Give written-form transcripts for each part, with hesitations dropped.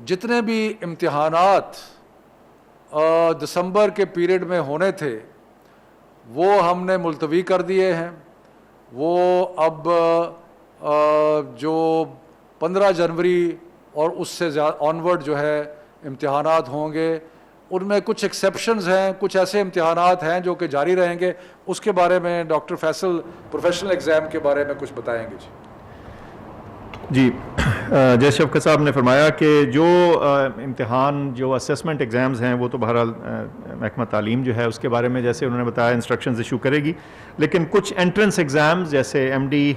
جتنے بھی امتحانات دسمبر کے پیریڈ میں ہونے تھے وہ ہم نے ملتوی کر دیے ہیں. وہ اب جو 15 جنوری اور اس سے آنورڈ جو ہے امتحانات ہوں گے, ان میں کچھ ایکسیپشنز ہیں, کچھ ایسے امتحانات ہیں جو کہ جاری رہیں گے. اس کے بارے میں ڈاکٹر فیصل پروفیشنل ایگزام کے بارے میں کچھ بتائیں گے. جی جیسے شفقت صاحب نے فرمایا کہ جو امتحان جو اسیسمنٹ ایگزامز ہیں وہ تو بہرحال محکمہ تعلیم جو ہے اس کے بارے میں جیسے انہوں نے بتایا انسٹرکشنز ایشو کرے گی, لیکن کچھ انٹرنس ایگزامز جیسے ایم ڈی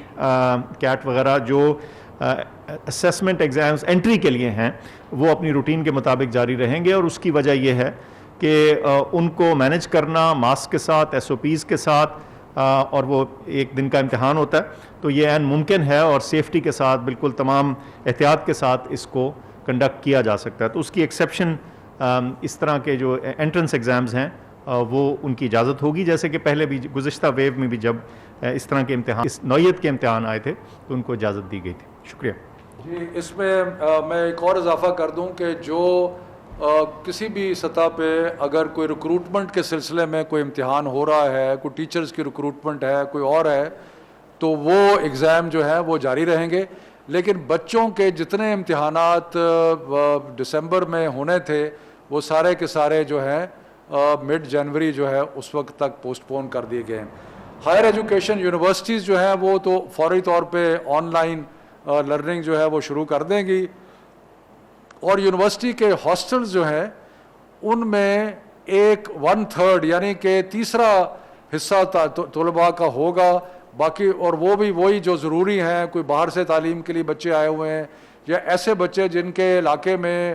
کیٹ وغیرہ جو اسیسمنٹ ایگزامز انٹری کے لیے ہیں وہ اپنی روٹین کے مطابق جاری رہیں گے. اور اس کی وجہ یہ ہے کہ ان کو مینج کرنا ماسک کے ساتھ, ایس او پیز کے ساتھ, اور وہ ایک دن کا امتحان ہوتا ہے تو یہ عین ممکن ہے اور سیفٹی کے ساتھ بالکل تمام احتیاط کے ساتھ اس کو کنڈکٹ کیا جا سکتا ہے. تو اس کی ایکسیپشن اس طرح کے جو انٹرنس ایگزامز ہیں وہ ان کی اجازت ہوگی, جیسے کہ پہلے بھی گزشتہ ویو میں بھی جب اس طرح کے امتحان اس نوعیت کے امتحان آئے تھے تو ان کو اجازت دی گئی تھی. شکریہ. جی اس میں میں ایک اور اضافہ کر دوں کہ جو کسی بھی سطح پہ اگر کوئی ریکروٹمنٹ کے سلسلے میں کوئی امتحان ہو رہا ہے, کوئی ٹیچرز کی ریکروٹمنٹ ہے, کوئی اور ہے, تو وہ ایگزام جو ہے وہ جاری رہیں گے. لیکن بچوں کے جتنے امتحانات دسمبر میں ہونے تھے وہ سارے کے سارے جو ہیں مڈ جنوری جو ہے اس وقت تک پوسٹ پون کر دیے گئے ہیں. ہائر ایجوکیشن یونیورسٹیز جو ہیں وہ تو فوری طور پہ آن لائن لرننگ جو ہے وہ شروع کر دیں گی, اور یونیورسٹی کے ہاسٹلز جو ہیں ان میں 1/3 یعنی کہ تیسرا حصہ طلباء کا ہوگا. باقی اور وہ بھی وہی جو ضروری ہیں, کوئی باہر سے تعلیم کے لیے بچے آئے ہوئے ہیں یا ایسے بچے جن کے علاقے میں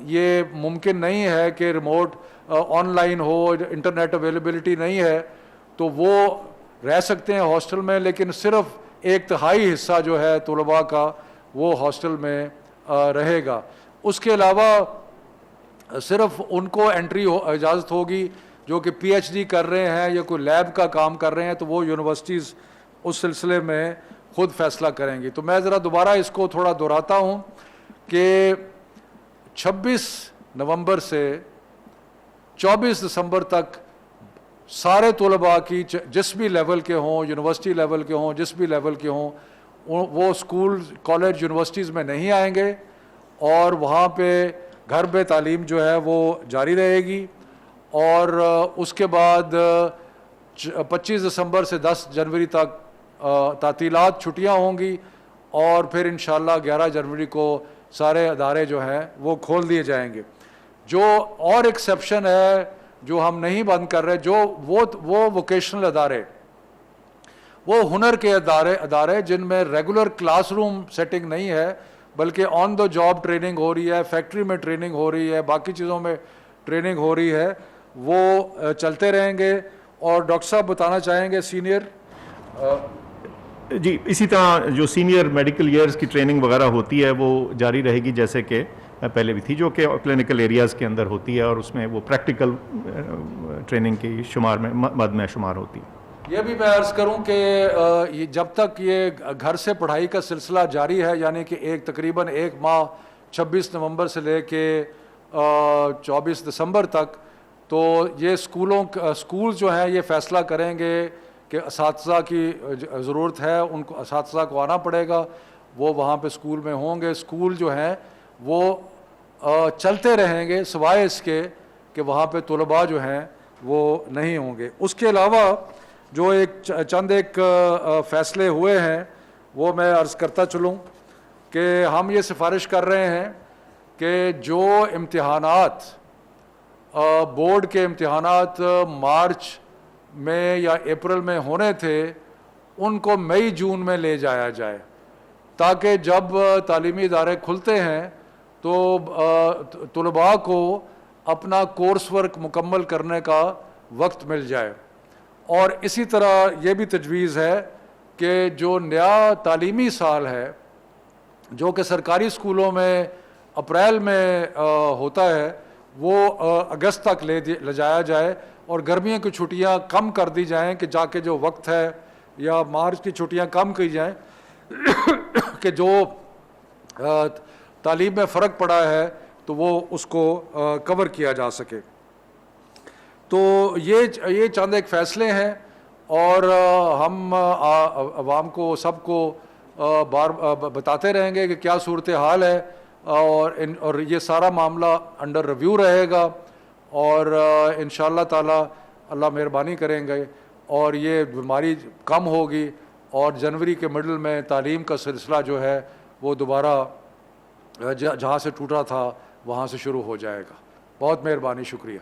یہ ممکن نہیں ہے کہ remote on line who, internet availability نہیں ہے, تو وہ رہ سکتے ہیں ہاسٹل میں. لیکن صرف 1/3 حصہ جو ہے طلباء کا وہ ہاسٹل میں رہے گا. اس کے علاوہ صرف ان کو انٹری اجازت ہوگی جو کہ پی ایچ ڈی کر رہے ہیں یا کوئی لیب کا کام کر رہے ہیں, تو وہ یونیورسٹیز اس سلسلے میں خود فیصلہ کریں گی. تو میں ذرا دوبارہ اس کو تھوڑا دہراتا ہوں کہ 26 نومبر سے 24 دسمبر تک سارے طلباء کی جس بھی لیول کے ہوں, یونیورسٹی لیول کے ہوں, جس بھی لیول کے ہوں, وہ اسکول کالج یونیورسٹیز میں نہیں آئیں گے اور وہاں پہ گھر پہ تعلیم جو ہے وہ جاری رہے گی. اور اس کے بعد 25 دسمبر سے 10 جنوری تک تعطیلات چھٹیاں ہوں گی, اور پھر انشاءاللہ 11 جنوری کو سارے ادارے جو ہیں وہ کھول دیے جائیں گے. جو اور ایکسیپشن ہے جو ہم نہیں بند کر رہے, جو وہ ووکیشنل ادارے, وہ ہنر کے ادارے جن میں ریگولر کلاس روم سیٹنگ نہیں ہے بلکہ آن دا جاب ٹریننگ ہو رہی ہے, فیکٹری میں ٹریننگ ہو رہی ہے, باقی چیزوں میں ٹریننگ ہو رہی ہے, وہ چلتے رہیں گے. اور ڈاکٹر صاحب بتانا چاہیں گے سینئر. جی اسی طرح جو سینئر میڈیکل ایئرز کی ٹریننگ وغیرہ ہوتی ہے وہ جاری رہے گی جیسے کہ پہلے بھی تھی, جو کہ کلینکل ایریاز کے اندر ہوتی ہے اور اس میں وہ پریکٹیکل ٹریننگ کی شمار میں مد میں شمار ہوتی ہے. یہ بھی میں عرض کروں کہ جب تک یہ گھر سے پڑھائی کا سلسلہ جاری ہے, یعنی کہ تقریباً 1 ماہ 26 نومبر سے لے کے 24 دسمبر تک, تو یہ اسکول جو ہیں یہ فیصلہ کریں گے کہ اساتذہ کی ضرورت ہے, ان کو اساتذہ کو آنا پڑے گا, وہ وہاں پہ اسکول میں ہوں گے. اسکول جو ہیں وہ چلتے رہیں گے سوائے اس کے کہ وہاں پہ طلباء جو ہیں وہ نہیں ہوں گے. اس کے علاوہ جو چند فیصلے ہوئے ہیں وہ میں عرض کرتا چلوں کہ ہم یہ سفارش کر رہے ہیں کہ جو امتحانات بورڈ کے امتحانات مارچ میں یا اپریل میں ہونے تھے ان کو مئی جون میں لے جایا جائے, تاکہ جب تعلیمی ادارے کھلتے ہیں تو طلباء کو اپنا کورس ورک مکمل کرنے کا وقت مل جائے. اور اسی طرح یہ بھی تجویز ہے کہ جو نیا تعلیمی سال ہے جو کہ سرکاری اسکولوں میں اپریل میں ہوتا ہے وہ اگست تک لے جایا جائے, اور گرمیوں کی چھٹیاں کم کر دی جائیں کہ جا کے جو وقت ہے, یا مارچ کی چھٹیاں کم کی جائیں کہ جو تعلیم میں فرق پڑا ہے تو وہ اس کو کور کیا جا سکے. تو یہ چند ایک فیصلے ہیں اور ہم عوام کو سب کو بار بتاتے رہیں گے کہ کیا صورتحال ہے اور یہ سارا معاملہ انڈر ریویو رہے گا اور انشاءاللہ تعالی اللہ مہربانی کریں گے اور یہ بیماری کم ہوگی اور جنوری کے مڈل میں تعلیم کا سلسلہ جو ہے وہ دوبارہ جہاں سے ٹوٹا تھا وہاں سے شروع ہو جائے گا. بہت مہربانی, شکریہ.